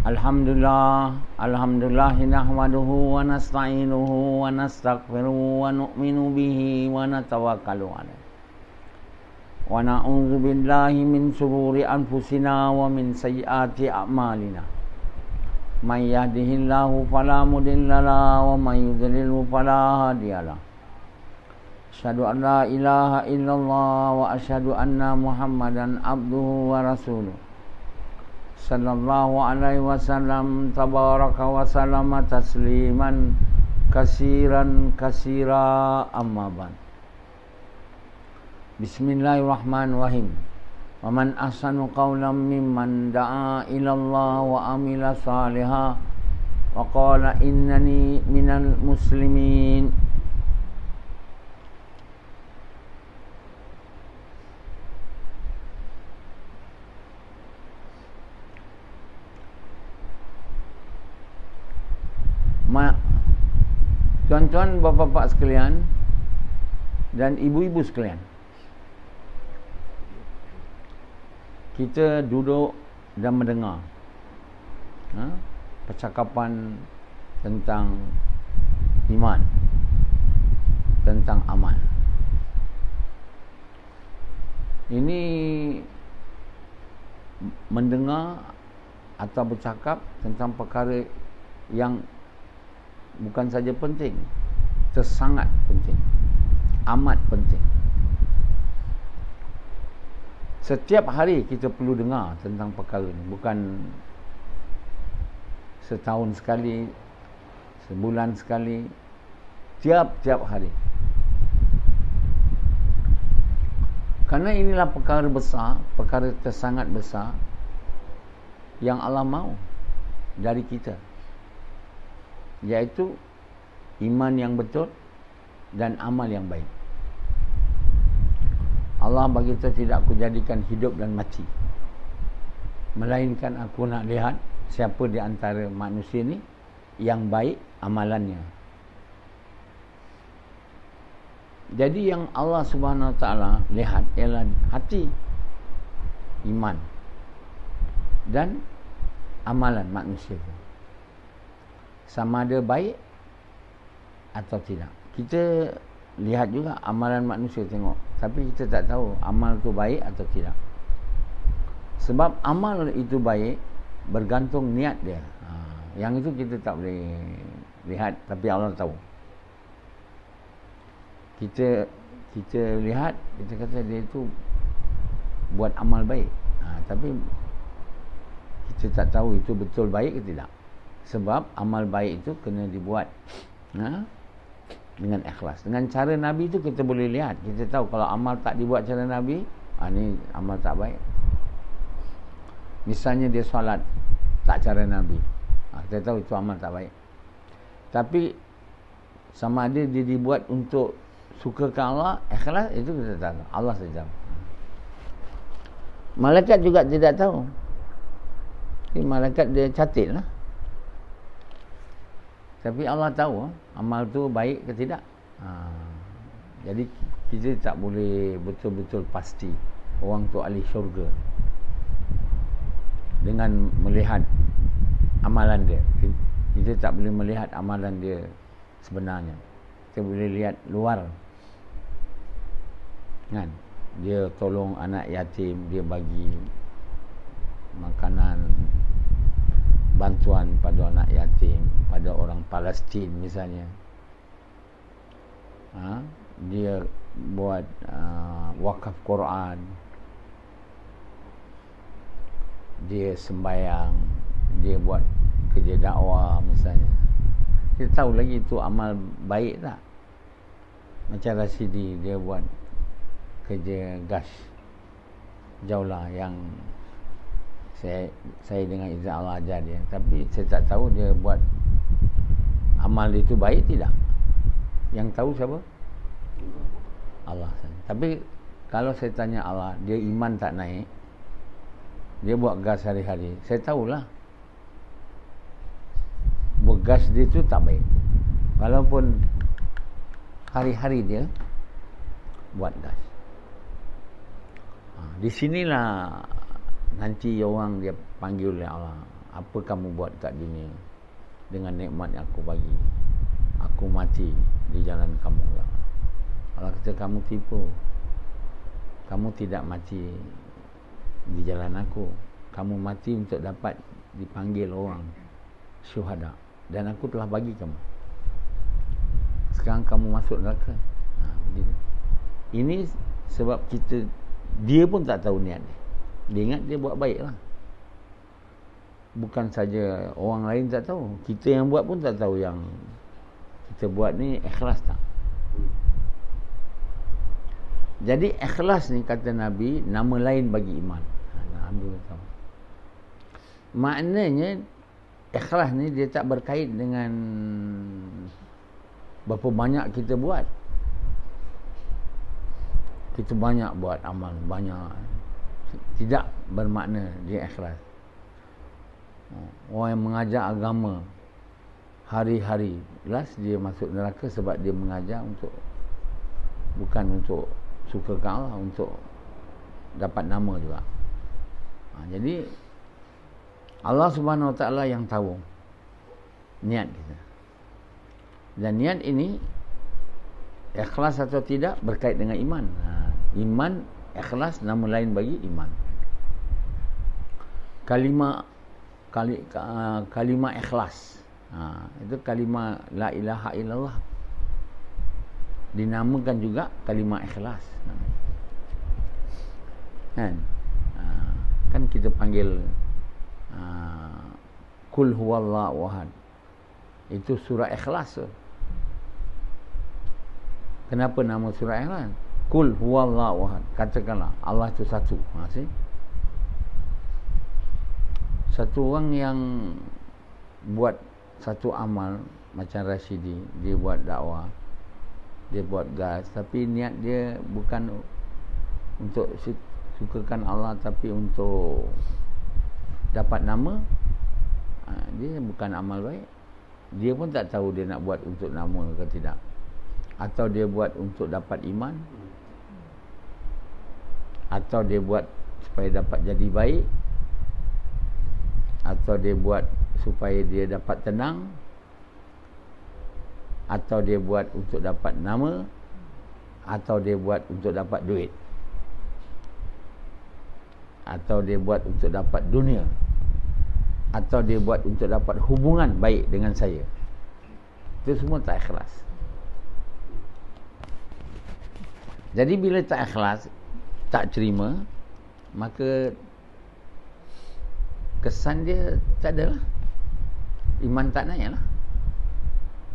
Alhamdulillah nahmaduhu wa nasta'inuhu wa nastaghfiruhu wa nu'minu bihi wa natawakkalu alaihi. Wa na'udzu billahi min shururi anfusina wa min sayyiati a'malina. May yahdihillahu fala mudilla lahu wa may yudlilhu fala hadiya lahu. Asyhadu an la ilaha illallah wa asyhadu anna Muhammadan abduhu wa rasuluh. Sallallahu alaihi wasallam tabaraka wa sallama tasliman kasiran kasira amma ba'd. Bismillahirrahmanirrahim. Wa man ahsanu qawlan mimman da'a ila Allah wa amila salihan wa qala innani minal muslimin. Tuan-tuan, bapa-bapa sekalian dan ibu-ibu sekalian, kita duduk dan mendengar percakapan tentang iman, tentang amal. Ini mendengar atau bercakap tentang perkara yang bukan saja penting, sangat penting, amat penting. Setiap hari kita perlu dengar tentang perkara ini, bukan setahun sekali, sebulan sekali, tiap-tiap hari. Kerana inilah perkara besar, perkara tersangat besar yang Allah mahu dari kita, iaitu iman yang betul dan amal yang baik. Allah bagi kita, tidak aku jadikan hidup dan mati, melainkan aku nak lihat siapa di antara manusia ni yang baik amalannya. Jadi yang Allah Subhanahu Wa Taala lihat ialah hati, iman dan amalan manusia itu, sama ada baik atau tidak. Kita lihat juga amalan manusia, tengok, tapi kita tak tahu amal tu baik atau tidak. Sebab amal itu baik bergantung niat dia. Yang itu kita tak boleh lihat, tapi Allah tahu. Kita lihat, kita kata dia itu buat amal baik, tapi kita tak tahu itu betul baik ke tidak. Sebab amal baik itu kena dibuat dengan ikhlas. Dengan cara Nabi itu kita boleh lihat. Kita tahu kalau amal tak dibuat cara Nabi, ni amal tak baik. Misalnya dia solat tak cara Nabi, kita tahu itu amal tak baik. Tapi sama ada dia dibuat untuk sukakan Allah, ikhlas, itu kita tahu. Allah saja. Malaikat juga tidak tahu. Malaikat dia catat lah. Tapi Allah tahu amal tu baik ke tidak. Jadi kita tak boleh betul-betul pasti orang tu ahli syurga dengan melihat amalan dia. Kita tak boleh melihat amalan dia sebenarnya. Kita boleh lihat luar, kan? Dia tolong anak yatim, dia bagi makanan, bantuan pada anak yatim, pada orang Palestin misalnya. Dia buat wakaf Quran, dia sembahyang, dia buat kerja dakwah misalnya. Kita tahu lagi itu amal baik tak? Macam Rasidi, dia buat kerja gas jauhlah, yang saya dengan izin Allah ajar dia, tapi saya tak tahu dia buat amal itu baik tidak. Yang tahu siapa? Allah saja. Tapi kalau saya tanya Allah, dia iman tak naik, dia buat gas hari-hari, saya tahulah buat gas dia tu tak baik, walaupun hari-hari dia buat gas. Di sinilah nanti orang dia panggil oleh Allah. apa kamu buat kat dunia dengan nikmat yang aku bagi? Aku mati di jalan kamu, ya Allah. Allah kata, kamu tipu. Kamu tidak mati di jalan aku. Kamu mati untuk dapat dipanggil orang syuhada, dan aku telah bagi kamu. Sekarang kamu masuk neraka. Ini sebab dia pun tak tahu niat dia. Dia ingat dia buat baik lah. Bukan saja orang lain tak tahu, kita yang buat pun tak tahu yang kita buat ni ikhlas tak. Jadi ikhlas ni, kata Nabi, nama lain bagi iman. Alhamdulillah. Maknanya ikhlas ni dia tak berkait dengan berapa banyak kita buat. Kita banyak buat amal, banyak. Tidak bermakna dia ikhlas. Orang yang mengajar agama hari-hari, last dia masuk neraka sebab dia mengajar bukan untuk sukakan Allah, untuk dapat nama juga. Jadi Allah Subhanahu Wa Taala yang tahu niat kita. Dan niat ini ikhlas atau tidak berkait dengan iman. Iman, ikhlas nama lain bagi iman. Kalimah ikhlas, itu kalimah la ilaha illallah, dinamakan juga kalimah ikhlas. Kan kita panggil Qul huwallahu ahad, itu surah ikhlas. Kenapa nama surah ikhlas? Qul huwallahu ahad, katakanlah Allah itu satu. Satu orang yang buat satu amal macam Rashidi, dia buat dakwah, dia buat gas, tapi niat dia bukan untuk sukakan Allah, tapi untuk dapat nama, dia bukan amal baik. Dia pun tak tahu dia nak buat untuk nama ke tidak, atau dia buat untuk dapat iman, atau dia buat supaya dapat jadi baik, atau dia buat supaya dia dapat tenang, atau dia buat untuk dapat nama, atau dia buat untuk dapat duit, atau dia buat untuk dapat dunia, atau dia buat untuk dapat hubungan baik dengan saya. Itu semua tak ikhlas. Jadi bila tak ikhlas, tak terima, maka kesan dia tak ada lah. Iman tak naik lah.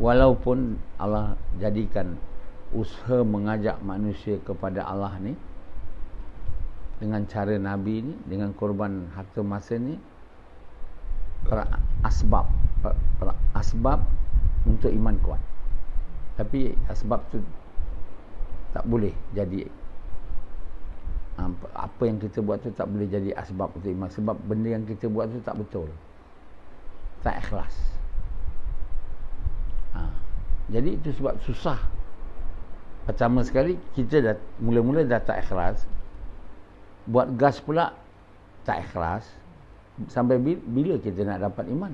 Walaupun Allah jadikan usaha mengajak manusia kepada Allah ni dengan cara Nabi ni, dengan korban harta masa ni, asbab untuk iman kuat. Tapi asbab tu tak boleh jadi, apa yang kita buat tu tak boleh jadi asbab untuk iman, sebab benda yang kita buat tu tak betul, tak ikhlas. Jadi itu sebab susah. Pertama sekali kita dah mula-mula dah tak ikhlas, buat gas pula tak ikhlas. Sampai bila kita nak dapat iman?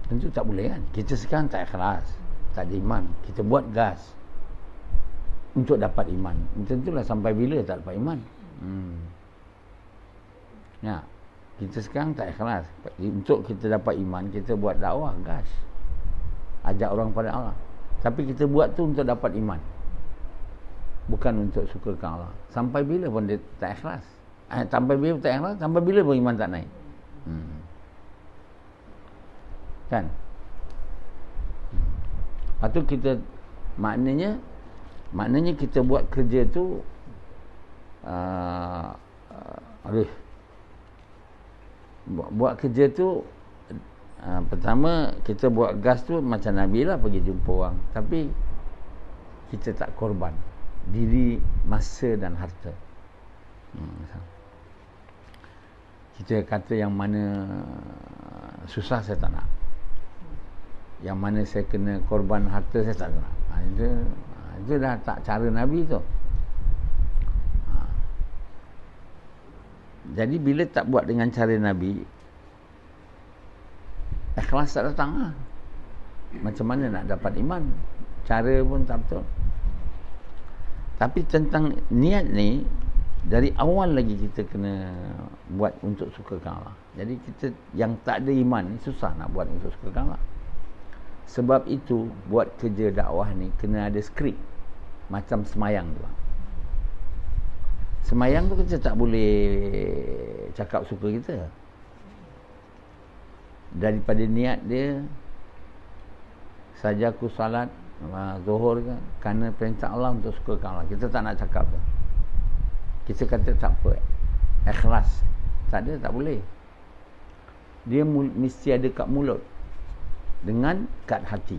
Tentu tak boleh kan. Kita sekarang tak ikhlas, tak ada iman, kita buat gas untuk dapat iman. Tentulah sampai bila tak dapat iman. Ya, kita sekarang tak ikhlas. Untuk kita dapat iman, kita buat dakwah gas, ajak orang pada Allah. Tapi kita buat tu untuk dapat iman, bukan untuk sukakan Allah. Sampai bila pun dia tak ikhlas. Sampai bila tak ikhlas, sampai bila pun iman tak naik. Kan? Lepas tu kita maknanya kita buat kerja tu buat kerja tu, pertama kita buat gas tu macam Nabi lah, pergi jumpa orang, tapi kita tak korban diri, masa dan harta. Kita kata yang mana susah saya tak nak, yang mana saya kena korban harta saya tak nak. Itu dah tak cara Nabi tu. Jadi bila tak buat dengan cara Nabi, ikhlas tak datang lah. Macam mana nak dapat iman? Cara pun tak betul. Tapi tentang niat ni, dari awal lagi kita kena buat untuk sukakan Allah. Jadi kita yang tak ada iman ni susah nak buat untuk sukakan Allah. Sebab itu buat kerja dakwah ni kena ada skrip. Macam semayang tu. Semayang tu kita tak boleh cakap suka kita. Daripada niat dia, saja aku salat zuhur kan, kerana perintah Allah untuk sukakan Allah. Kita tak nak cakap tu. Kita kata tak apa, ikhlas. Tak ada, tak boleh. Dia mesti ada kat mulut dengan kat hati.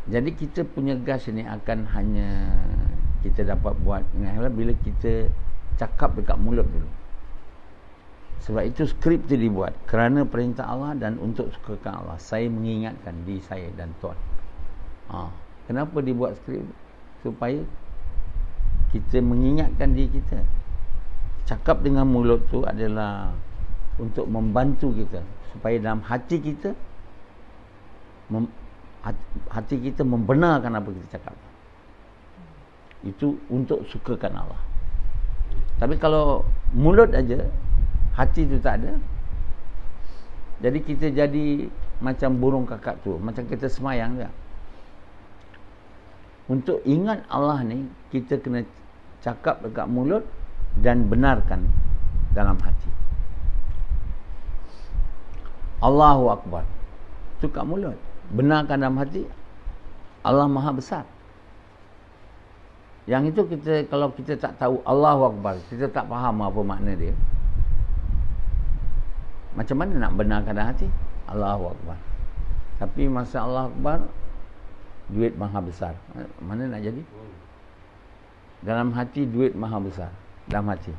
Jadi kita punya gas ni akan hanya kita dapat buat bila kita cakap dekat mulut dulu. Sebab itu skrip tu dibuat kerana perintah Allah dan untuk sukakan Allah. Saya mengingatkan diri saya dan Tuhan. Kenapa dibuat skrip? Supaya kita mengingatkan diri kita. Cakap dengan mulut tu adalah untuk membantu kita supaya dalam hati kita membenarkan apa kita cakap. Itu untuk sukakan Allah. Tapi kalau mulut aja, hati tu tak ada, jadi kita jadi macam burung kakak tu, macam kita semayang je. Untuk ingat Allah ni, kita kena cakap dekat mulut dan benarkan dalam hati. Allahu Akbar, tu kat mulut. Benarkan dalam hati, Allah Maha Besar. Yang itu kita, kalau kita tak tahu Allahu Akbar, kita tak faham apa makna dia, macam mana nak benarkan dalam hati? Allahu Akbar. Tapi masa Allah Akbar, duit Maha Besar. Mana nak jadi? Dalam hati duit Maha Besar. Dalam hati.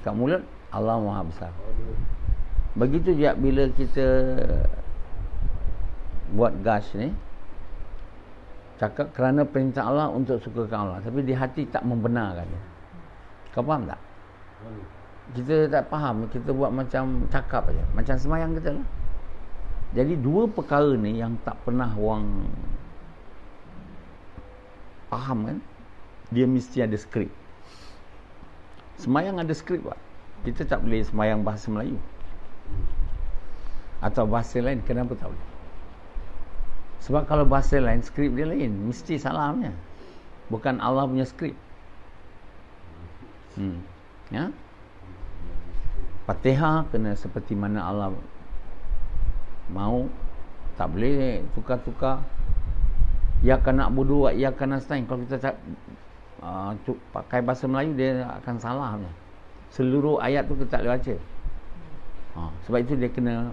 Kat mulut Allah Maha Besar. Begitu juga bila kita buat gas ni, cakap kerana perintah Allah untuk sukakan Allah, tapi di hati tak membenarkan dia. Kau faham tak? Kita tak faham, kita buat macam cakap aja, macam semayang kita lah. Jadi dua perkara ni yang tak pernah orang faham kan, dia mesti ada skrip. Semayang ada skrip lah. Kita tak boleh semayang bahasa Melayu atau bahasa lain. Kenapa tak boleh? Sebab kalau bahasa lain, skrip dia lain, mesti salahnya. Bukan Allah punya skrip. Ya? Fatihah kena seperti mana Allah mau. Tak boleh tukar-tukar. Iyyaka na'budu wa iyyaka nasta'in. Kalau kita pakai bahasa Melayu, dia akan salahnya. Seluruh ayat tu kita tak boleh baca. Sebab itu dia kena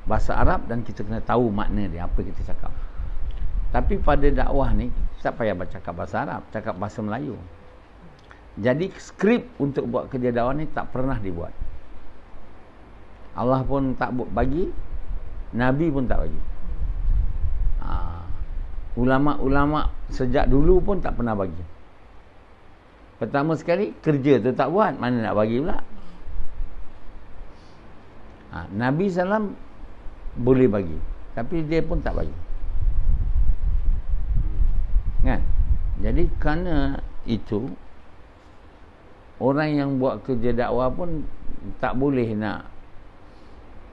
bahasa Arab dan kita kena tahu makna dia, apa kita cakap. Tapi pada dakwah ni, tak payah bercakap bahasa Arab, cakap bahasa Melayu. Jadi skrip untuk buat kerja dakwah ni tak pernah dibuat. Allah pun tak bagi, Nabi pun tak bagi. Ulama-ulama sejak dulu pun tak pernah bagi. Pertama sekali, kerja tu tak buat, mana nak bagi pula? Nabi SAW boleh bagi, tapi dia pun tak bagi. Kan? Jadi kerana itu, orang yang buat kerja dakwah pun tak boleh nak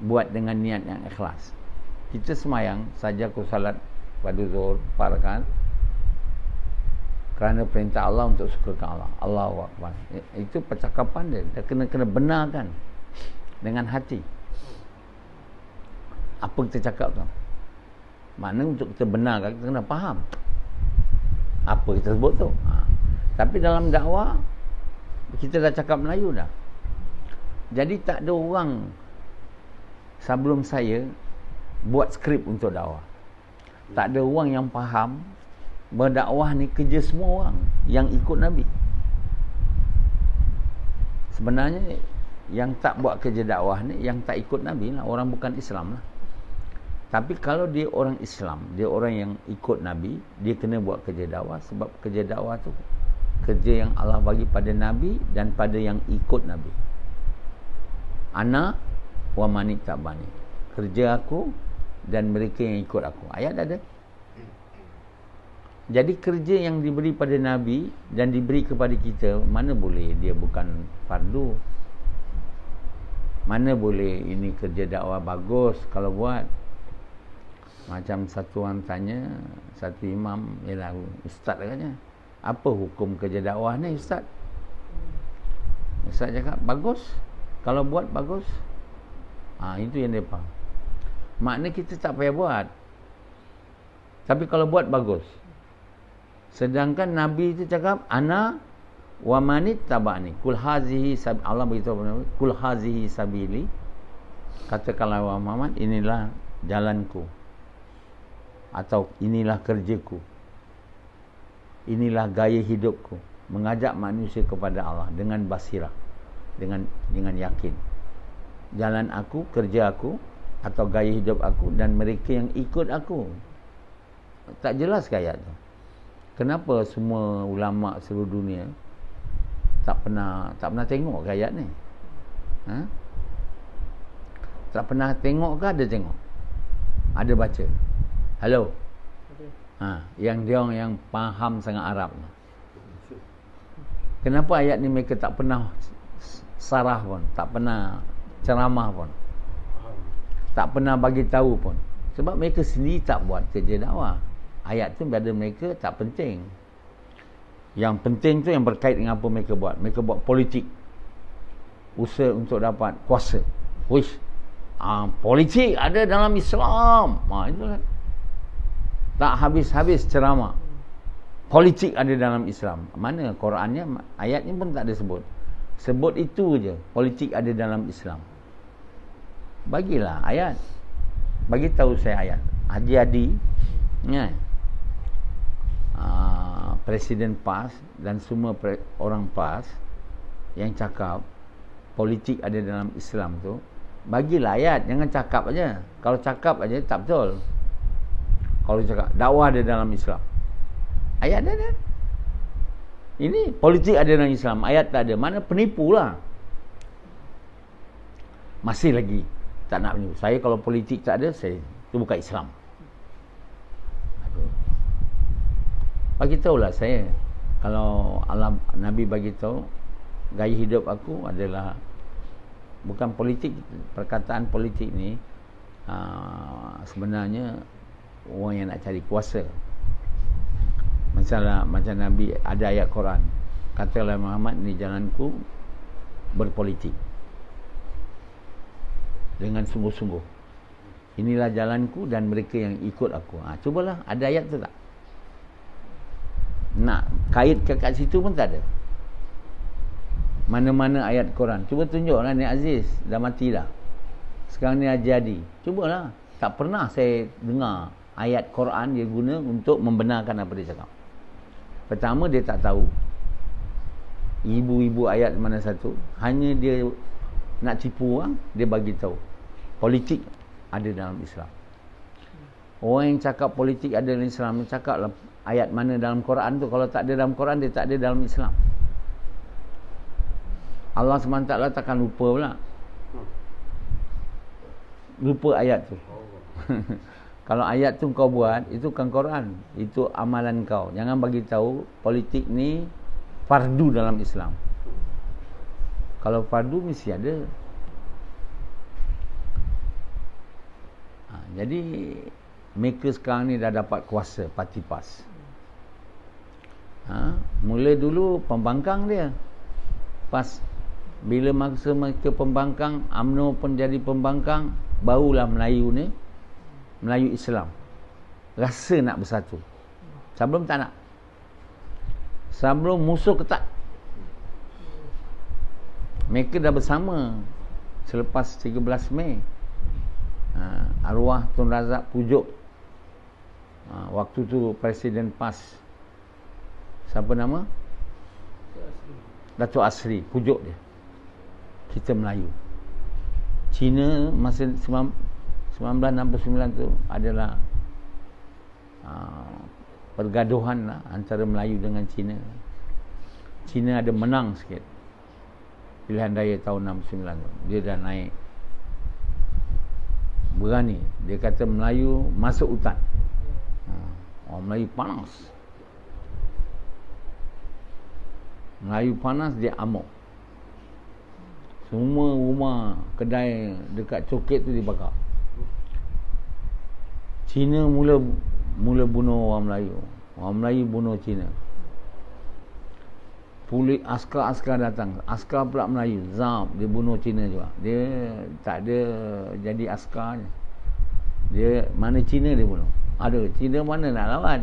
buat dengan niat yang ikhlas. Kita semayang saja, aku salat pada zuhur 4 rakaat kerana perintah Allah untuk sukakan Allah. Allahu Akbar. Itu percakapan dia. Dia kena benarkan dengan hati. Apa kita cakap tu? Makna untuk kita benarkan, kita kena faham apa kita sebut tu. Tapi dalam dakwah, kita dah cakap Melayu dah. Jadi tak ada orang sebelum saya buat skrip untuk dakwah. Tak ada orang yang faham berdakwah ni kerja semua orang yang ikut Nabi. Sebenarnya yang tak buat kerja dakwah ni, yang tak ikut Nabi lah, orang bukan Islam lah. Tapi kalau dia orang Islam, dia orang yang ikut Nabi, dia kena buat kerja dakwah. Sebab kerja dakwah tu kerja yang Allah bagi pada Nabi dan pada yang ikut Nabi. Ana wa man ittaba'ani, kerja aku dan mereka yang ikut aku. Ayat ada. Jadi kerja yang diberi pada Nabi dan diberi kepada kita, mana boleh dia bukan fardu? Mana boleh ini kerja dakwah bagus kalau buat? Macam satu orang tanya, satu imam, ialah ustaz katanya, apa hukum kerja dakwah ni ustaz? Ustaz cakap bagus, kalau buat bagus. Itu yang dia faham. Makna kita tak payah buat, tapi kalau buat bagus. Sedangkan Nabi itu cakap ana wa manit tabani, kul hazihi Allah beritahu kul hazihi sabili, katakanlah wahai Muhammad, inilah jalanku, atau inilah kerjaku, inilah gaya hidupku, mengajak manusia kepada Allah dengan basirah, dengan yakin. Jalan aku, kerja aku, atau gaya hidup aku dan mereka yang ikut aku. Tak jelas ke ayat tu? Kenapa semua ulama seluruh dunia tak pernah tengok ke ayat ni? Tak pernah tengok ke ada tengok? Ada baca? Hello? Yang dia orang yang faham sangat Arab. Kenapa ayat ni mereka tak pernah sarah pun, tak pernah ceramah pun, tak pernah bagi tahu pun? Sebab mereka sendiri tak buat kerja dakwah. Ayat tu pada mereka tak penting. Yang penting tu yang berkait dengan apa mereka buat. Mereka buat politik, usaha untuk dapat kuasa. Wish, politik ada dalam Islam. Itulah. Tak habis-habis ceramah. Politik ada dalam Islam. Mana Qurannya, ayatnya pun tak ada sebut. Sebut itu je, politik ada dalam Islam. Bagilah ayat. Bagi tahu saya ayat. Haji Adi, ya, Presiden PAS dan semua orang PAS yang cakap politik ada dalam Islam tu, bagilah ayat. Jangan cakap aja. Kalau cakap aja tak betul. Kalau cakap dakwah ada dalam Islam, ayat ada. Ini politik ada dalam Islam, ayat tak ada. Mana penipulah. Masih lagi tak nak menipu. Saya kalau politik tak ada, saya itu bukan Islam. Bagi tahulah saya, kalau Allah Nabi bagi tahu gaya hidup aku adalah bukan politik. Perkataan politik ni sebenarnya orang yang nak cari kuasa. Macam Nabi ada ayat Quran, katalah Muhammad, ni jalanku berpolitik dengan sungguh-sungguh. Inilah jalanku dan mereka yang ikut aku. Cubalah, ada ayat tu tak? Nak kait kat situ pun tak ada. Mana-mana ayat Quran. Cuba tunjuklah, ni Aziz dah mati dah. Sekarang ni Haji Adi. Cubalah. Tak pernah saya dengar ayat Quran dia guna untuk membenarkan apa dia cakap. Pertama, dia tak tahu ibu-ibu ayat mana satu. Hanya dia nak tipu orang, dia bagi tahu politik ada dalam Islam. Orang yang cakap politik ada dalam Islam, cakaplah ayat mana dalam Quran tu. Kalau tak ada dalam Quran, dia tak ada dalam Islam. Allah SWT takkan lupa pula. Lupa ayat tu. Kalau ayat tu kau buat, itu kan Quran, itu amalan kau. Jangan bagi tahu politik ni fardu dalam Islam. Kalau fardu mesti ada. Jadi mereka sekarang ni dah dapat kuasa, parti PAS. Mula dulu pembangkang dia PAS. Bila masa mereka pembangkang, UMNO pun jadi pembangkang, barulah Melayu ni, Melayu Islam rasa nak bersatu. Sebelum tak nak. Sebelum musuh ketat. Mereka dah bersama selepas 13 Mei. Arwah Tun Razak pujuk. Waktu tu Presiden PAS, siapa nama? Datuk Asri pujuk dia. Kita Melayu. Cina masa 1969 tu adalah pergaduhan lah antara Melayu dengan Cina. Cina ada menang sikit pilihan raya tahun 69 tu. Dia dah naik berani. Dia kata Melayu masuk hutan. Orang Melayu panas. Melayu panas, dia amok. Semua rumah kedai dekat Coket tu dibakar. Cina mula bunuh orang Melayu. Orang Melayu bunuh Cina. Polis, askar datang. Askar pula Melayu. Zap, dia bunuh Cina juga. Dia tak ada jadi askarnya. Dia mana Cina dia bunuh. Ada Cina mana nak lawan,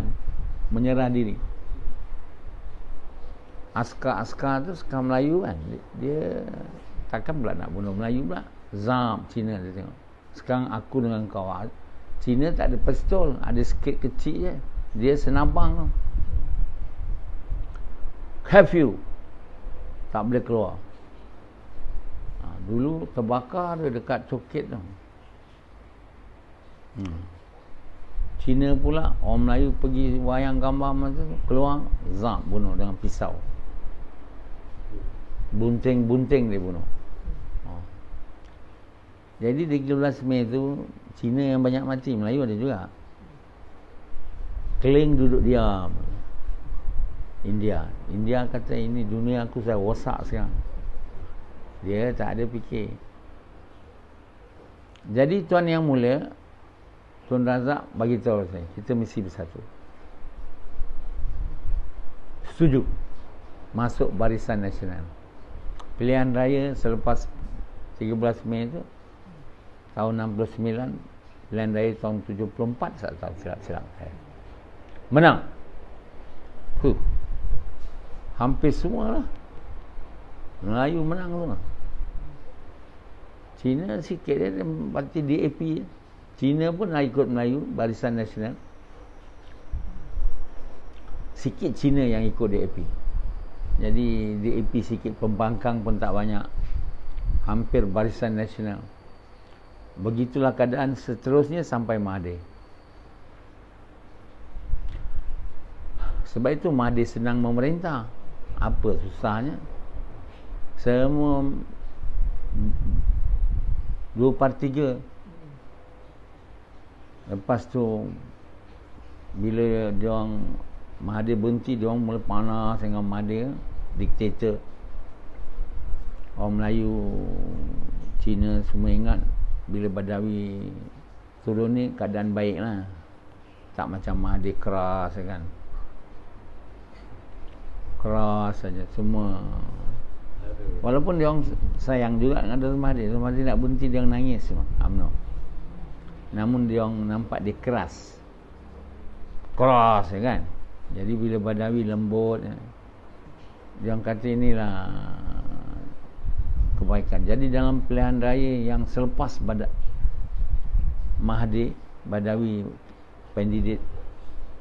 menyerah diri. Askar tu askar Melayu kan, dia takkan pula nak bunuh Melayu pula. Zap, Cina dia tengok. Sekarang aku dengan kau. Cina tak ada pistol, ada sikit kecil je. Dia senabang tu. Curfew, tak boleh keluar. Dulu terbakar dia dekat Coket tu. Cina pula, orang Melayu pergi wayang gambar masa tu, keluar, zap, bunuh dengan pisau. Bunting-bunting dia bunuh. Jadi 13 Mei tu, Cina yang banyak mati, Melayu ada juga. Keling duduk diam. India kata ini dunia aku saya rosak sekarang. Dia tak ada fikir. Jadi Tuan Yang Mulia, Tuan Razak bagi tahu saya, kita mesti bersatu. Setuju masuk Barisan Nasional. Pilihan raya selepas 13 Mei itu tahun 69, pilihan raya tahun 74, saya tahu silap saya. Menang. Hampir semua lah Melayu menang semua. Cina sikit dia parti DAP. Cina pun nak ikut Melayu Barisan Nasional. Sikit Cina yang ikut DAP. Jadi DAP sikit, pembangkang pun tak banyak. Hampir Barisan Nasional. Begitulah keadaan seterusnya sampai Mahathir. Sebab itu Mahathir senang memerintah. Apa susahnya? Semua 2/3. Lepas tu bila diorang Mahathir berhenti, diorang mula panas dengan Mahathir, diktator. Orang Melayu, Cina semua ingat bila Badawi turun ni keadaan baik lah. Tak macam Mahathir keras kan. Keras saja semua. Walaupun dia orang sayang juga dengan Datuk Mahathir. Datuk Mahathir nak berhenti, dia orang nangis semua. UMNO. Namun dia orang nampak dia keras. Keras kan. Jadi bila Badawi lembut, dia orang kata inilah kebaikan. Jadi dalam pilihan raya yang selepas Mahathir, Badawi kandidat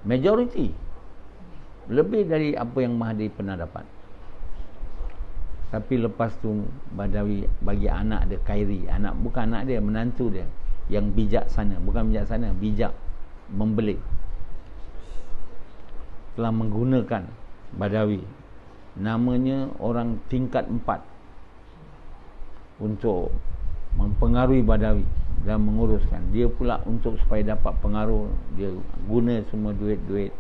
majoriti. Lebih dari apa yang Mahathir pernah dapat. Tapi lepas tu Badawi bagi anak dia Khairi, anak bukan anak dia, menantu dia yang bijaksana, bukan bijaksana, bijak, membelik. Telah menggunakan Badawi, namanya orang tingkat 4, untuk mempengaruhi Badawi dan menguruskan. Dia pula untuk supaya dapat pengaruh, dia guna semua duit-duit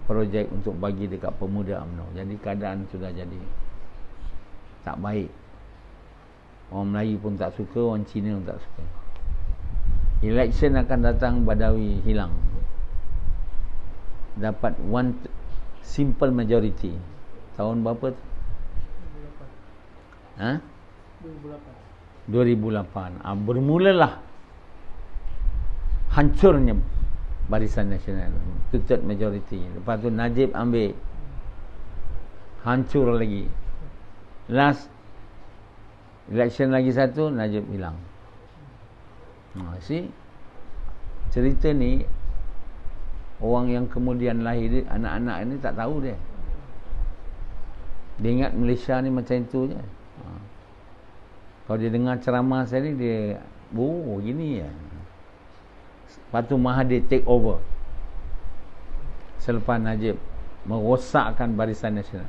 projek untuk bagi dekat pemuda UMNO. Jadi keadaan sudah jadi tak baik. Orang Melayu pun tak suka, orang Cina pun tak suka. Election akan datang, Badawi hilang. Dapat one simple majority. Tahun berapa tu? 2008. Bermulalah hancurnya Barisan Nasional, two-third majority. Lepas tu Najib ambil, hancur lagi. Last election lagi satu, Najib hilang. See, cerita ni orang yang kemudian lahir, anak-anak ini tak tahu dia. Dia ingat Malaysia ni macam itu je. Kalau dia dengar ceramah saya ni, dia gini ya. Lepas tu Mahathir take over selepas Najib merosakkan Barisan Nasional.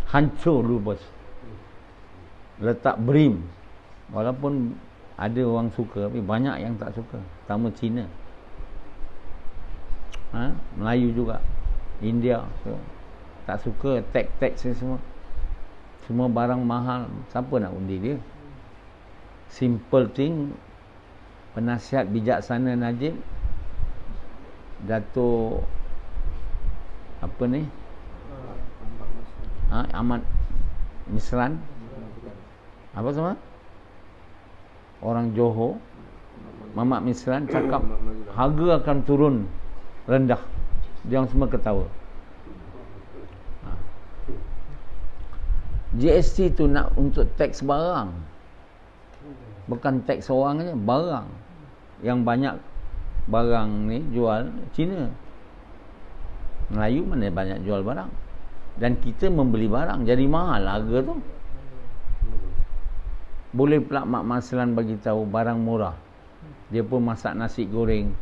Hancur dulu bos. Letak BRIM. Walaupun ada orang suka, tapi banyak yang tak suka. Terutama Cina, Melayu juga, India tak suka tax semua. Semua barang mahal. Siapa nak undi dia? Simple thing. Penasihat bijaksana Najib, Dato' apa ni, Ahmad Misran, apa sama orang Johor, Mamat Misran cakap harga akan turun rendah. Dia orang semua ketawa. GST tu nak untuk teks barang, bukan teks orang je, barang. Yang banyak barang ni jual Cina. Melayu mana banyak jual barang. Dan kita membeli barang, jadi mahal harga tu. Boleh pula Mak Maslan bagi tahu barang murah. Dia pun masak nasi goreng.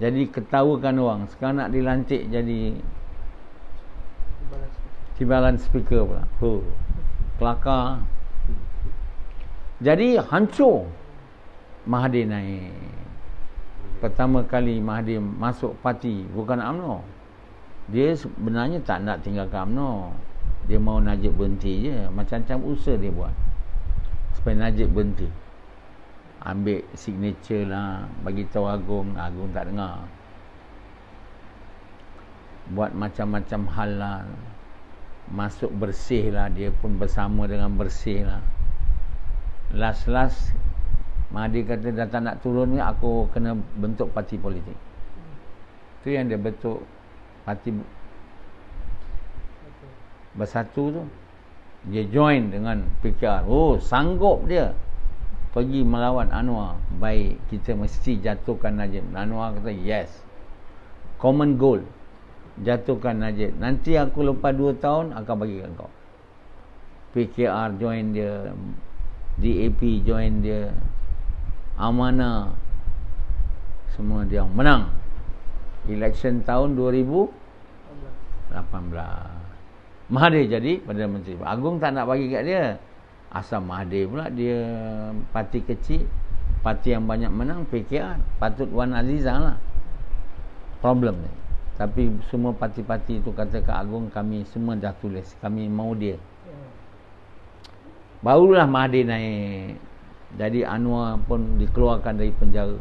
Jadi ketawakan orang. Sekarang nak dilantik jadi timbalan speaker pula. Kelakar. Jadi hancur. Mahathir naik. Pertama kali Mahathir masuk parti, bukan UMNO. Dia sebenarnya tak nak tinggalkan UMNO. Dia mau Najib berhenti je. Macam-macam usaha dia buat supaya Najib berhenti. Ambil signature lah, bagi tahu Agung tak dengar. Buat macam-macam hal lah. Masuk bersih lah, dia pun bersama dengan bersih lah. Last Mahathir kata dah tak nak turun ni, aku kena bentuk parti politik. Tu yang dia bentuk parti Bersatu tu. Dia join dengan PKR. Sanggup dia pergi melawan Anwar. Baik, kita mesti jatuhkan Najib. Anwar kata yes, common goal, jatuhkan Najib. Nanti aku lepas 2 tahun akan bagi kat kau. PKR join dia, DAP join dia, Amanah, semua dia menang election tahun 2018. Mahathir jadi Perdana Menteri. Agung tak nak bagi kat dia. Asal Mahathir pula dia parti kecil, parti yang banyak menang, PKR. Patut Wan Azizah lah problem ni. Tapi semua parti-parti tu kata kat Agung, kami semua dah tulis, kami mau dia. Barulah Mahathir naik. Jadi Anwar pun dikeluarkan dari penjara.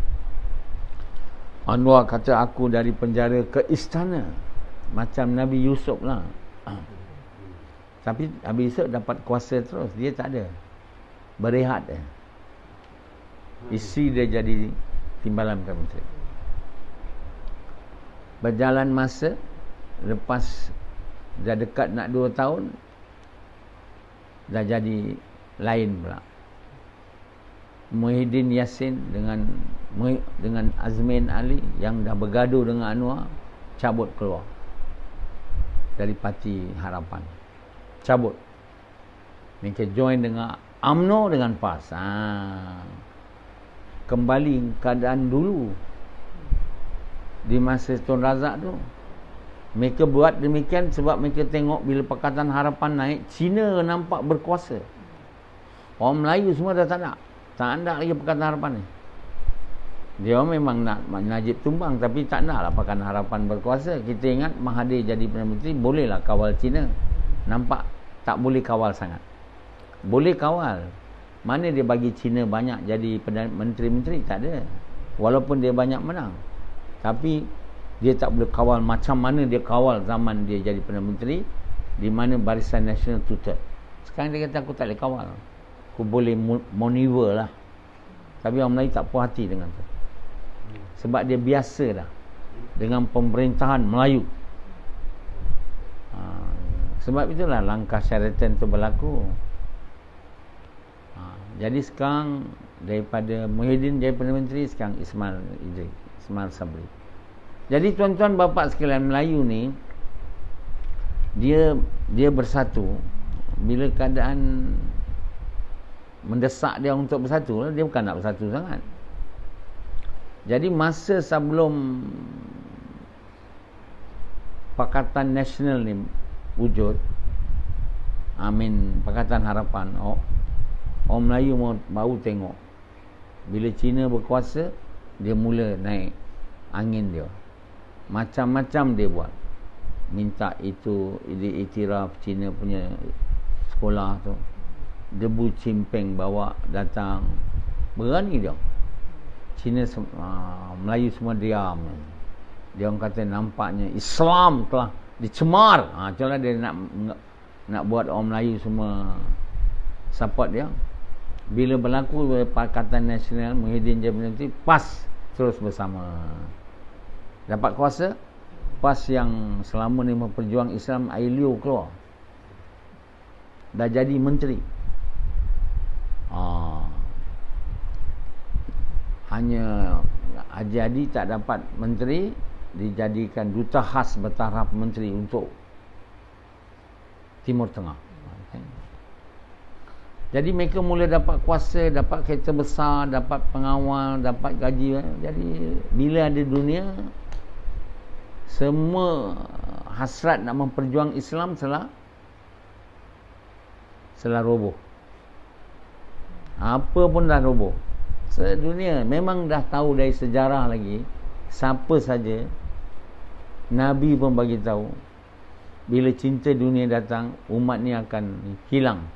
Anwar kata aku dari penjara ke istana, macam Nabi Yusuf lah. Tapi Nabi Yusuf dapat kuasa terus, dia tak ada, berehat dia. Isteri dia jadi timbalan menteri. Berjalan masa, lepas dah dekat nak 2 tahun, dah jadi lain pula. Muhyiddin Yassin dengan Azmin Ali yang dah bergaduh dengan Anwar, cabut keluar dari Parti Harapan. Cabut. Mereka join dengan UMNO dengan PAS. Kembali keadaan dulu di masa Tun Razak tu. Mereka buat demikian sebab mereka tengok bila Pakatan Harapan naik, Cina nampak berkuasa. Orang Melayu semua dah tak nak. Tak nak lagi Pakatan Harapan ni. Dia memang nak Najib tumbang, tapi tak naklah Pakatan Harapan berkuasa. Kita ingat Mahathir jadi Perdana Menteri, bolehlah kawal Cina. Nampak tak boleh kawal sangat. Boleh kawal. Mana dia bagi Cina banyak jadi menteri-menteri? Tak ada. Walaupun dia banyak menang. Tapi dia tak boleh kawal macam mana dia kawal zaman dia jadi Perdana Menteri, di mana Barisan Nasional tutup. Sekarang dia kata aku tak boleh kawal. Aku boleh maneuver lah. Tapi orang Melayu tak puas hati dengan tu. Sebab dia biasa dah dengan pemerintahan Melayu. Sebab itulah langkah Sheraton tu berlaku. Jadi sekarang daripada Muhyiddin jadi Perdana Menteri, sekarang Ismail Sabri. Jadi tuan-tuan bapa sekalian, Melayu ni dia bersatu bila keadaan mendesak dia untuk bersatu. Dia bukan nak bersatu sangat. Jadi masa sebelum Pakatan Nasional ni wujud, Amin Pakatan Harapan. Orang Melayu baru tengok bila Cina berkuasa, dia mula naik angin dia. Macam-macam dia buat. Minta itu diiktiraf Cina punya sekolah tu. Debu cimpeng bawa datang. Berani dia. Cina Melayu semua diam. Dia orang kata nampaknya Islam telah dicemar. Itulah dia nak buat orang Melayu semua support dia. Bila berlaku Pakatan Nasional, Muhyiddin Jabir PAS terus bersama. Dapat kuasa, PAS yang selama ni memperjuang Islam, air liur keluar. Dah jadi menteri. Hanya Haji Hadi tak dapat menteri, dijadikan duta khas bertaraf menteri untuk Timur Tengah. Jadi mereka mula dapat kuasa, dapat kereta besar, dapat pengawal, dapat gaji. Jadi bila ada dunia, semua hasrat nak memperjuang Islam telah roboh. Apa pun dah roboh. Sedunia memang dah tahu dari sejarah lagi, siapa saja Nabi pun bagi tahu, bila cinta dunia datang, umat ni akan hilang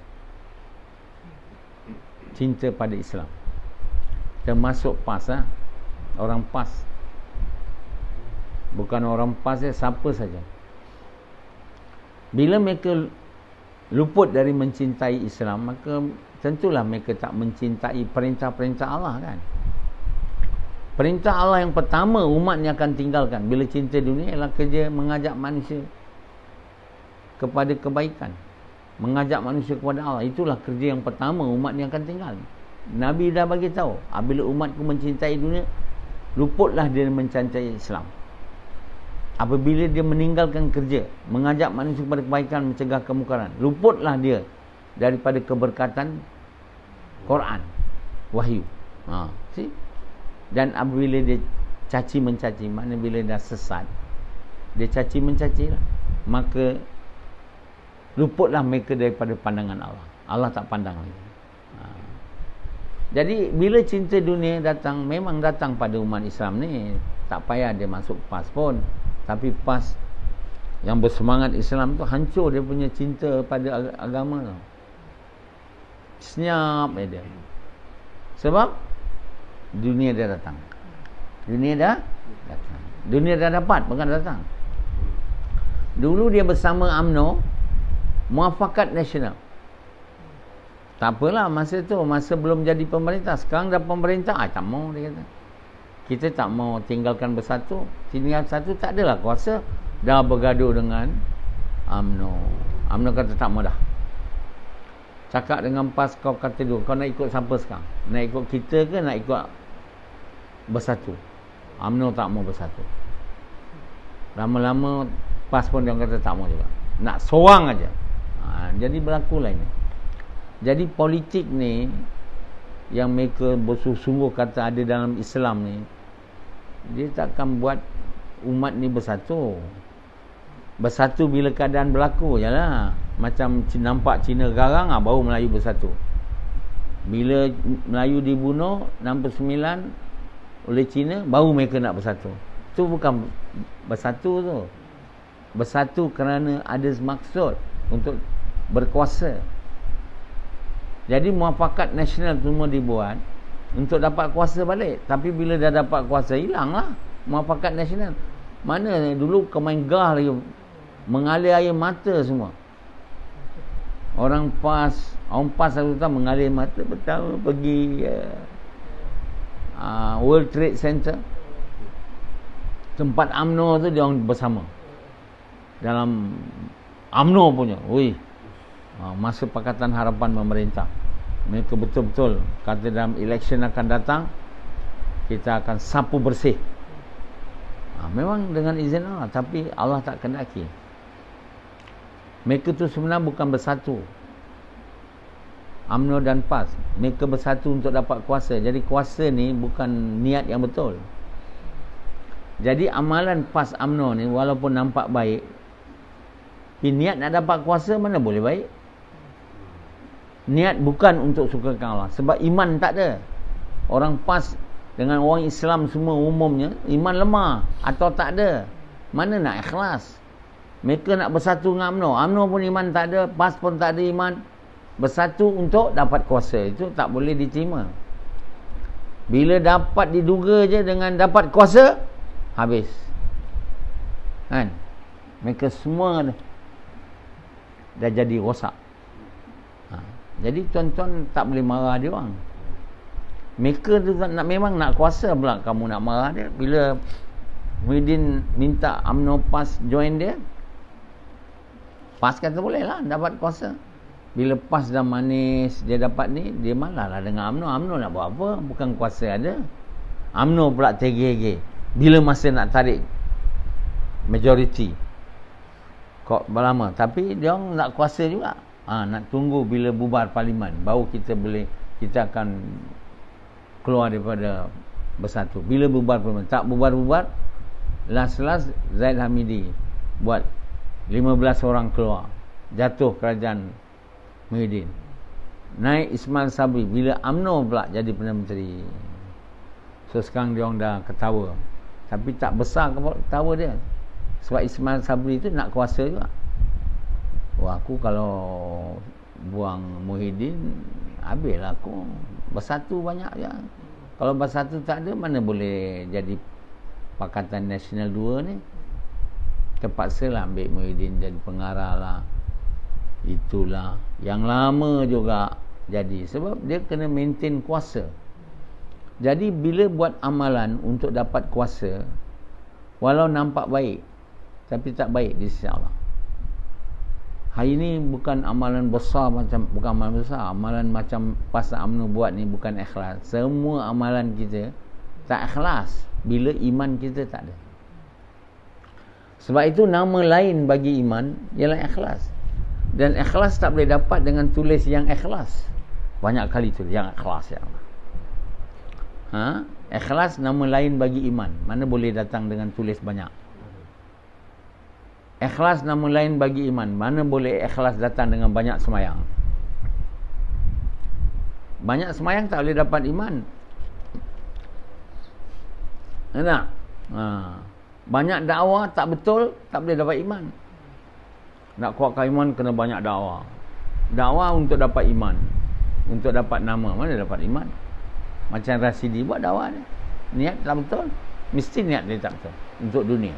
cinta pada Islam. Termasuk PAS orang PAS. Bukan orang PAS siapa saja. Bila mereka luput dari mencintai Islam, maka tentulah mereka tak mencintai perintah-perintah Allah kan. Perintah Allah yang pertama umat ni akan tinggalkan bila cinta dunia ialah kerja mengajak manusia kepada kebaikan, mengajak manusia kepada Allah. Itulah kerja yang pertama umat ni akan tinggal. Nabi dah bagi tahu, apabila umatku mencintai dunia, luputlah dia mencintai Islam. Apabila dia meninggalkan kerja mengajak manusia kepada kebaikan, mencegah kemungkaran, luputlah dia daripada keberkatan Quran, wahyu. Dan apabila dia caci mencaci, maknanya bila dah sesat, dia caci mencaci lah, maka luputlah mereka daripada pandangan Allah. Allah tak pandang lagi. Jadi bila cinta dunia datang, memang datang pada umat Islam ni, tak payah dia masuk PAS pun. Tapi PAS yang bersemangat Islam tu hancur dia punya cinta pada agama tu. Senyap dia. Sebab dunia dah datang. Dunia dah datang. Dunia dah dapat, bukan datang. Dulu dia bersama UMNO, Muafakat Nasional. Tak apalah masa tu, masa belum jadi pemerintah. Sekarang dah pemerintah, tak mau dia kata. Kita tak mau tinggalkan bersatu. Tinggal satu tak adalah kuasa. Dah bergaduh dengan UMNO. UMNO kata tak mau dah. Cakap dengan PAS, kau kata dulu, kau nak ikut siapa sekarang? Nak ikut kita ke nak ikut bersatu? UMNO tak mau bersatu. Lama-lama PAS pun dia kata tak mau juga. Nak seorang aja. Jadi berlakulah ini. Jadi politik ni yang mereka bersungguh-sungguh kata ada dalam Islam ni, dia takkan buat umat ni bersatu. Bersatu bila keadaan berlaku je lah. Macam nampak Cina garang, baru Melayu bersatu. Bila Melayu dibunuh 69 oleh Cina, baru mereka nak bersatu. Itu bukan bersatu tu. Bersatu kerana ada maksud untuk berkuasa. Jadi Muafakat Nasional semua dibuat untuk dapat kuasa balik. Tapi bila dah dapat kuasa, hilanglah Muafakat Nasional. Mana dulu Kemengah lagi mengalir air mata semua. Orang PAS selalu tahu mengalir mata. Pertama pergi World Trade Center, tempat UMNO tu dia orang bersama dalam UMNO punya. Masa Pakatan Harapan memerintah, mereka betul-betul kata dalam election akan datang, kita akan sapu bersih. Memang dengan izin Allah, tapi Allah tak kendaki. Mereka tu sebenarnya bukan bersatu, UMNO dan PAS. Mereka bersatu untuk dapat kuasa. Jadi kuasa ni bukan niat yang betul. Jadi amalan PAS UMNO ni walaupun nampak baik, niat nak dapat kuasa mana boleh baik. niat bukan untuk sukakan Allah. Sebab iman tak ada. Orang PAS dengan orang Islam semua umumnya iman lemah atau tak ada. Mana nak ikhlas? Mereka nak bersatu dengan UMNO. UMNO pun iman tak ada, PAS pun tak ada iman. Bersatu untuk dapat kuasa, itu tak boleh diterima. Bila dapat diduga je dengan dapat kuasa, habis. Kan? Mereka semua dah jadi rosak. Jadi tuan-tuan tak boleh marah dia orang. Mereka tu nak, memang nak kuasa pula kamu nak marah dia. Bila Muhyiddin minta UMNO PAS join dia, PAS kata boleh lah dapat kuasa. Bila PAS dah manis, dia dapat ni, dia malah lah dengan UMNO. UMNO nak buat apa? Bukan kuasa ada. UMNO pula tergege. Bila masa nak tarik majority, kok berlama. Tapi dia orang nak kuasa juga. Nak tunggu bila bubar parlimen, baru kita akan keluar daripada bersatu. Bila bubar parlimen, tak bubar-bubar, last Zaid Hamidi buat 15 orang keluar, jatuh kerajaan Muhyiddin, naik Ismail Sabri. Bila UMNO pula jadi Perdana Menteri, so sekarang dia orang dah ketawa, tapi tak besar ketawa dia, sebab Ismail Sabri tu nak kuasa juga. Aku kalau buang Muhyiddin, habislah aku. Bersatu banyak je. Kalau bersatu tak ada, mana boleh jadi Pakatan Nasional 2 ni. Terpaksalah ambil Muhyiddin jadi pengarah lah. Itulah yang lama juga jadi. Sebab dia kena maintain kuasa. Jadi bila buat amalan untuk dapat kuasa, walau nampak baik, tapi tak baik di sisi Allah. Hari ni bukan amalan besar, bukan amalan besar. Amalan macam PAS UMNO buat ni bukan ikhlas. Semua amalan kita tak ikhlas bila iman kita tak ada. Sebab itu nama lain bagi iman ialah ikhlas. Dan ikhlas tak boleh dapat dengan tulis yang ikhlas. Banyak kali tulis yang ikhlas ya Allah. Ikhlas nama lain bagi iman. Mana boleh datang dengan tulis banyak. Ikhlas nama lain bagi iman. Mana boleh ikhlas datang dengan banyak semayang. Banyak semayang tak boleh dapat iman. Enak. Banyak dakwah tak betul, tak boleh dapat iman. Nak kuatkan iman kena banyak dakwah. Dakwah untuk dapat iman, untuk dapat nama. Mana dapat iman? Macam Rasidi buat dakwah ni, niat tak betul, mesti niat dia tak betul untuk dunia.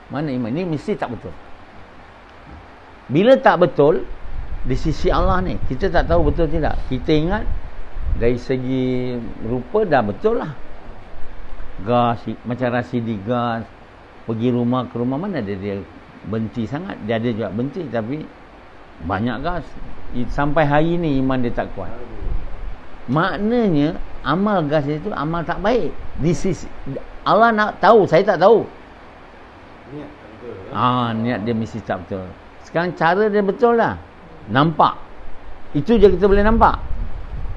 Mana iman ni mesti tak betul. Bila tak betul di sisi Allah ni, kita tak tahu betul tidak. Kita ingat dari segi rupa dah betul lah. Gas macam Rasidi, gas pergi rumah ke rumah, mana ada dia benci sangat. Dia ada juga benci, tapi banyak gas. Sampai hari ni iman dia tak kuat. Maknanya amal gas itu amal tak baik. Di sisi Allah nak tahu, saya tak tahu. Niat dia mesti tak betul. Sekarang cara dia betul dah. Nampak. Itu je kita boleh nampak.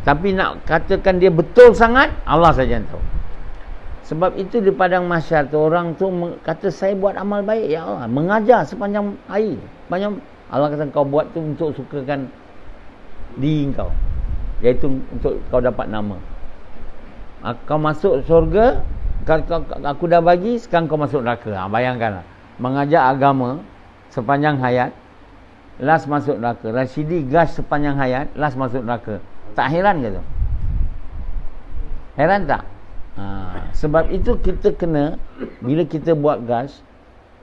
Tapi nak katakan dia betul sangat, Allah saja yang tahu. Sebab itu di padang mahsyar tu, orang tu kata saya buat amal baik ya Allah, mengajar sepanjang hari. Allah kata kau buat tu untuk sukakan diri kau, iaitu untuk kau dapat nama. Kau masuk syurga, aku dah bagi, sekarang kau masuk neraka. Bayangkanlah, mengajar agama sepanjang hayat, last masuk neraka. Rasidi gas sepanjang hayat, last masuk neraka. Tak heran ke tu? Heran tak? Sebab itu kita kena, bila kita buat gas,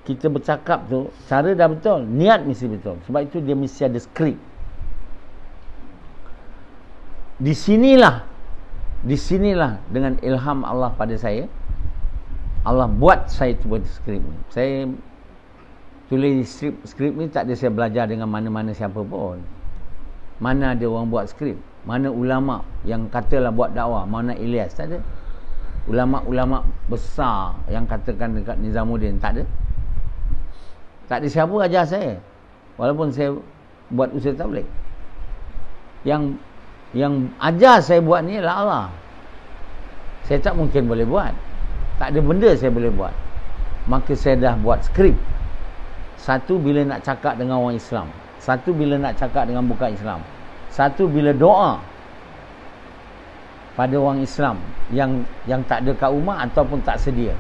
kita bercakap tu, cara dah betul, niat mesti betul. Sebab itu dia mesti ada skrip. Di sinilah dengan ilham Allah pada saya, Allah buat saya tu buat skrip ni. Saya tulis skrip ni tak ada saya belajar dengan mana-mana siapa pun. Mana ada orang buat skrip? Mana ulama yang katalah buat dakwah? Mana Ilyas? Tak ada. Ulama-ulama besar yang katakan dekat Nizamuddin, tak ada. Tak ada siapa ajar saya. Walaupun saya buat usaha tabligh. Yang ajar saya buat ni adalah Allah. Saya tak mungkin boleh buat. Tak ada benda saya boleh buat. Maka saya dah buat skrip. Satu, bila nak cakap dengan orang Islam, Satu bila nak cakap dengan bukan Islam. Satu bila doa pada orang Islam yang tak ada kat rumah ataupun tak sedia.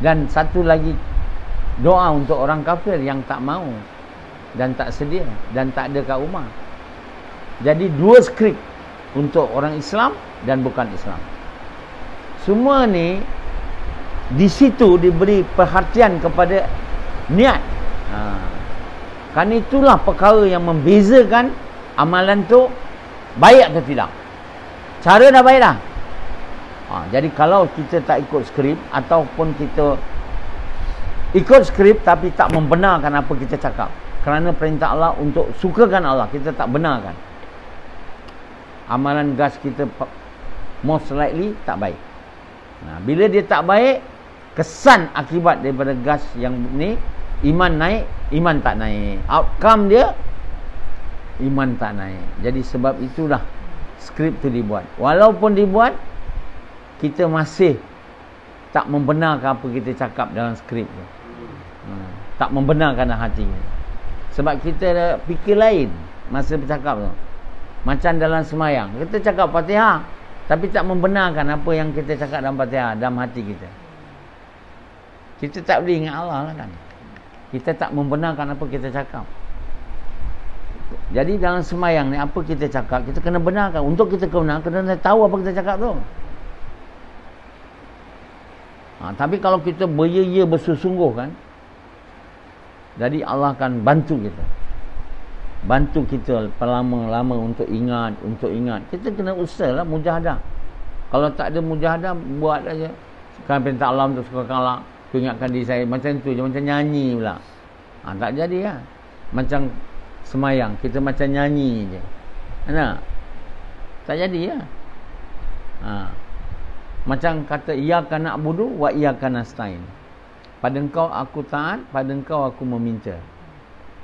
Dan satu lagi doa untuk orang kafir yang tak mau dan tak sedia dan tak ada kat rumah. Jadi dua skrip untuk orang Islam dan bukan Islam. Semua ni di situ diberi perhatian kepada niat. Kan itulah perkara yang membezakan amalan tu baik atau tidak. Cara dah baik dah. Jadi kalau kita tak ikut skrip ataupun kita ikut skrip tapi tak membenarkan apa kita cakap, kerana perintah Allah untuk sukakan Allah, kita tak benarkan, amalan gas kita most likely tak baik. Bila dia tak baik, kesan akibat daripada gas yang ni, iman naik, iman tak naik. Outcome dia, iman tak naik. Jadi sebab itulah skrip tu dibuat. Walaupun dibuat, kita masih tak membenarkan apa kita cakap dalam skrip tu. Tak membenarkan hati. Sebab kita fikir lain masa bercakap tu. Macam dalam semayang, kita cakap Fatihah tapi tak membenarkan apa yang kita cakap dalam Fatihah dalam hati kita. Kita tak boleh ingat Allah lah kan. Kita tak membenarkan apa kita cakap. Jadi dalam semayang ni, apa kita cakap kita kena benarkan. Untuk kita kena tahu apa kita cakap tu. Tapi kalau kita berya-ya bersungguh kan, jadi Allah akan bantu kita. Bantu kita lama-lama untuk ingat. Kita kena usahalah mujahadah. Kalau tak ada mujahadah, buat aja. Sekarang perintah Allah untuk suka kalah, tu ingatkan diri saya macam tu je, macam nyanyi pula. Tak jadi lah. Macam semayang, kita macam nyanyi je. Nak? Tak jadi lah. Macam kata iyyaka na'budu wa iyyaka nasta'in. Pada engkau aku taat, pada engkau aku meminta.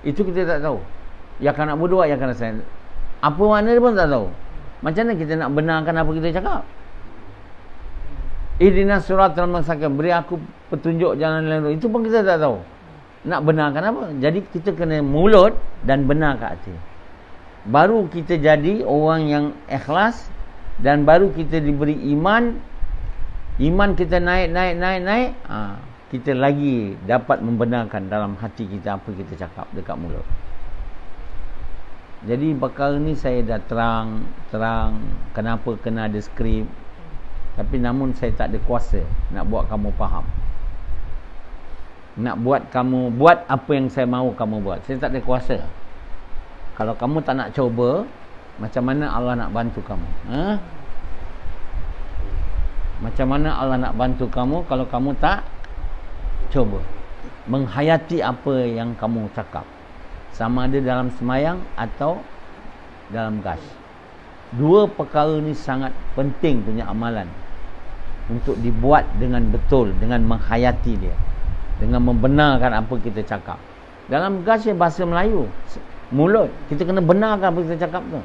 Itu kita tak tahu. Iyyaka na'budu wa iyyaka nasta'in. Apa makna dia pun tak tahu. Macam mana kita nak benarkan apa kita cakap? Ihdinas siratal mustaqim, beri aku petunjuk jalan yang lurus. Itu pun kita tak tahu. Nak benarkan apa? Jadi kita kena mulut dan benar kat hati. Baru kita jadi orang yang ikhlas, dan baru kita diberi iman. Iman kita naik. Kita lagi dapat membenarkan dalam hati kita apa kita cakap dekat mulut. Jadi perkara ni saya dah terang kenapa kena ada skrip. Tapi namun saya tak ada kuasa nak buat kamu faham. Nak buat kamu buat apa yang saya mahu kamu buat. Saya tak ada kuasa. Kalau kamu tak nak cuba, macam mana Allah nak bantu kamu? Macam mana Allah nak bantu kamu kalau kamu tak cuba menghayati apa yang kamu cakap, sama ada dalam semayang atau dalam gas. Dua perkara ni sangat penting punya amalan untuk dibuat dengan betul, dengan menghayati dia, dengan membenarkan apa kita cakap. Dalam gas ya bahasa Melayu, mulut kita kena benarkan apa kita cakap tu.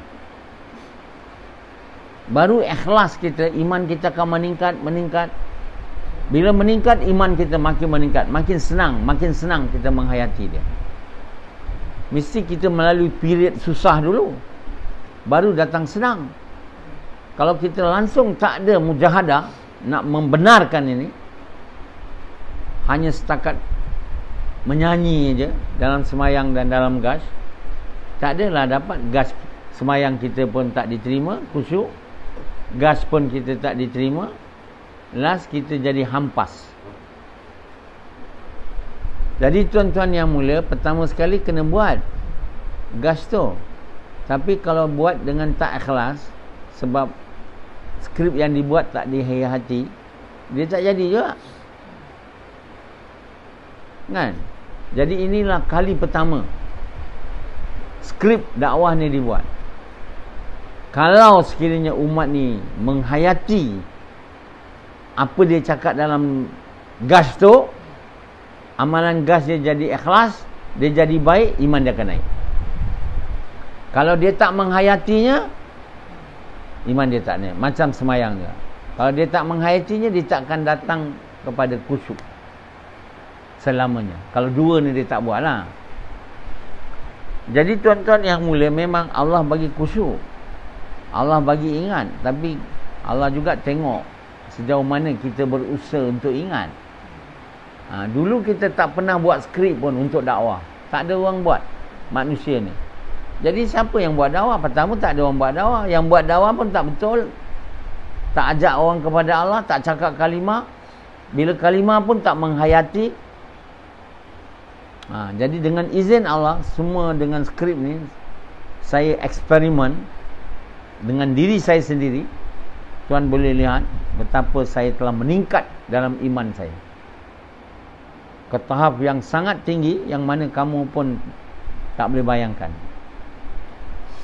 Baru ikhlas kita, iman kita akan meningkat. Bila meningkat, iman kita makin meningkat, makin senang kita menghayati dia. Mesti kita melalui period susah dulu, baru datang senang. Kalau kita langsung tak ada mujahadah nak membenarkan ini, hanya setakat menyanyi je dalam semayang dan dalam gas, tak adalah dapat. Gas semayang kita pun tak diterima, khusyuk. Gas pun kita tak diterima. Last kita jadi hampas. Jadi tuan-tuan yang mulia, pertama sekali kena buat gas tu. Tapi kalau buat dengan tak ikhlas, sebab skrip yang dibuat tak dihayati, dia tak jadi juga kan. Jadi inilah kali pertama skrip dakwah ni dibuat. Kalau sekiranya umat ni menghayati apa dia cakap dalam gas tu, amalan gas dia jadi ikhlas, dia jadi baik, iman dia akan naik. Kalau dia tak menghayatinya, iman dia tak naik. Macam semayang dia, kalau dia tak menghayatinya, dia tak akan datang kepada khusyuk selamanya. Kalau dua ni dia tak buat lah. Jadi tuan-tuan yang mulia, memang Allah bagi khusyuk, Allah bagi ingat. Tapi Allah juga tengok sejauh mana kita berusaha untuk ingat. Dulu kita tak pernah buat skrip pun untuk dakwah. Tak ada orang buat, manusia ni. Jadi siapa yang buat dakwah? Pertama, tak ada orang buat dakwah. Yang buat dakwah pun tak betul. Tak ajak orang kepada Allah, tak cakap kalimah. Bila kalimah pun tak menghayati. Jadi dengan izin Allah, semua dengan skrip ni, saya eksperimen dengan diri saya sendiri. Tuan boleh lihat betapa saya telah meningkat dalam iman saya ke tahap yang sangat tinggi, yang mana kamu pun tak boleh bayangkan.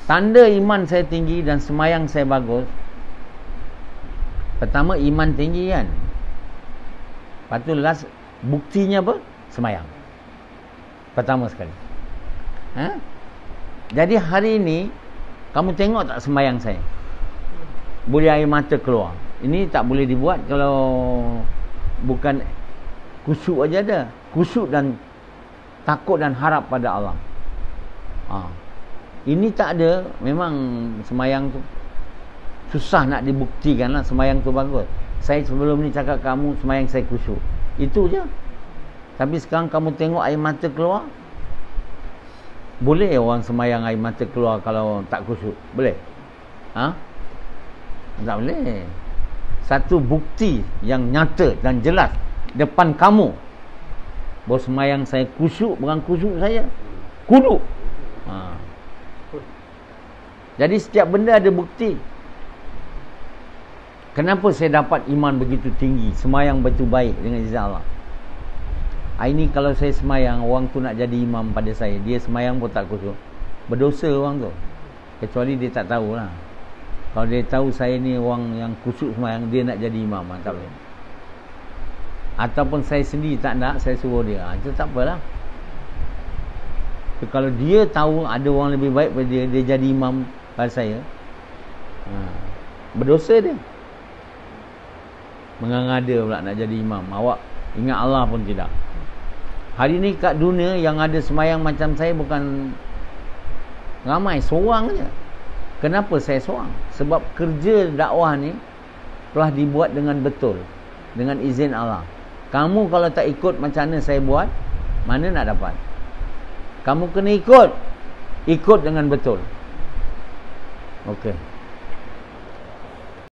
Tanda iman saya tinggi dan semayang saya bagus. Pertama, iman tinggi kan. Lepas tu last, buktinya apa? Semayang. Pertama sekali. Jadi hari ini kamu tengok tak semayang saya? Boleh air mata keluar. Ini tak boleh dibuat kalau bukan khusyuk aja ada. Khusyuk dan takut dan harap pada Allah. Ini tak ada. Memang semayang tu susah nak dibuktikan lah semayang tu bagus. Saya sebelum ni cakap kamu semayang saya khusyuk. Itu je. Tapi sekarang kamu tengok air mata keluar. Boleh orang semayang air mata keluar kalau tak khusyuk? Boleh? Tak boleh. Satu bukti yang nyata dan jelas depan kamu bahawa semayang saya khusyuk, bukan khusyuk saya kudu. Jadi setiap benda ada bukti. Kenapa saya dapat iman begitu tinggi, semayang begitu baik dengan izin Allah? Ini kalau saya semayang, orang tu nak jadi imam pada saya, dia semayang pun tak khusyuk, berdosa orang tu. Kecuali dia tak tahulah. Kalau dia tahu saya ni orang yang khusyuk semayang, dia nak jadi imam, tak boleh. Ataupun saya sendiri tak nak, saya suruh dia, itu tak apalah. Tapi kalau dia tahu ada orang lebih baik pada dia jadi imam pada saya, berdosa dia. Mengada pula nak jadi imam. Awak ingat Allah pun tidak. Hari ni kat dunia yang ada semayang macam saya bukan ramai, seorang je. Kenapa saya seorang? Sebab kerja dakwah ni telah dibuat dengan betul, dengan izin Allah. Kamu kalau tak ikut macam mana saya buat, mana nak dapat? Kamu kena ikut dengan betul. Okey.